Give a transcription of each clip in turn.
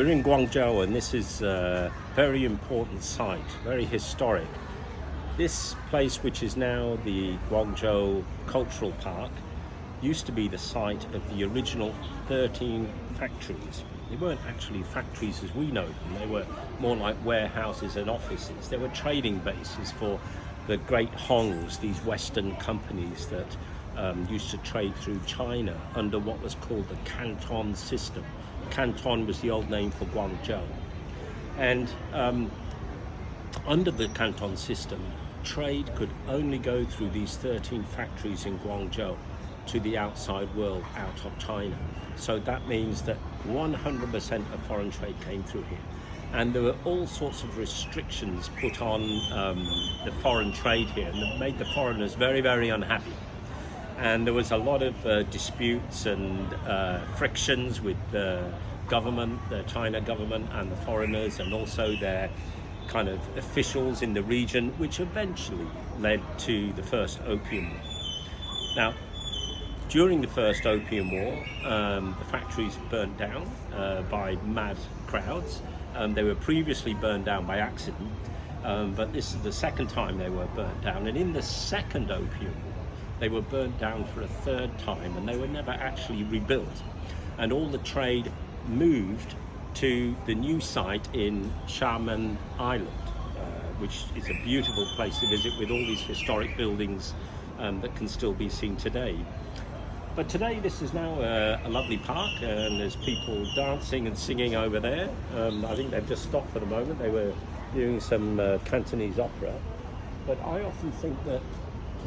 We're in Guangzhou, and this is a very important site, very historic. This place, which is now the Guangzhou Cultural Park, used to be the site of the original 13 factories. They weren't actually factories as we know them. They were more like warehouses and offices. They were trading bases for the great Hongs, these Western companies that used to trade through China under what was called the Canton system. Canton was the old name for Guangzhou. And under the Canton system, trade could only go through these 13 factories in Guangzhou to the outside world, out of China. So that means that 100% of foreign trade came through here. And there were all sorts of restrictions put on the foreign trade here, and that made the foreigners very, very unhappy. And there was a lot of disputes and frictions with the government, the China government, and the foreigners, and also their kind of officials in the region, which eventually led to the first Opium War. Now, during the first Opium War, the factories burnt down by mad crowds. They were previously burned down by accident, but this is the second time they were burnt down. And in the second Opium War, they were burnt down for a third time, and they were never actually rebuilt. And all the trade moved to the new site in Shamian Island, which is a beautiful place to visit with all these historic buildings that can still be seen today. But today this is now a lovely park, and there's people dancing and singing over there. I think they've just stopped for the moment. They were doing some Cantonese opera. But I often think that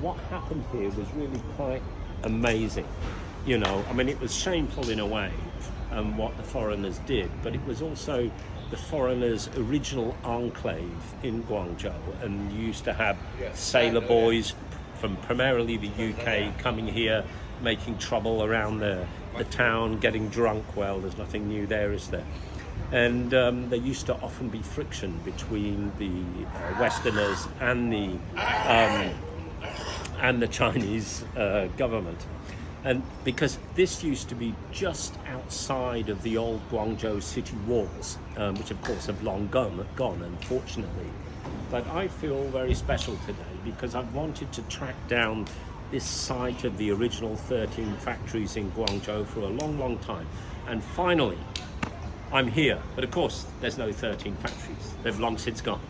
what happened here was really quite amazing. You know, I mean, it was shameful in a way, what the foreigners did, but it was also the foreigners' original enclave in Guangzhou, and you used to have sailor boys from primarily the UK coming here, making trouble around the town, getting drunk. Well, there's nothing new there, is there? And there used to often be friction between the Westerners and the Chinese government. And because this used to be just outside of the old Guangzhou city walls, which of course have long gone, unfortunately. But I feel very special today because I've wanted to track down this site of the original 13 factories in Guangzhou for a long, long time. And finally, I'm here. But of course, there's no 13 factories. They've long since gone.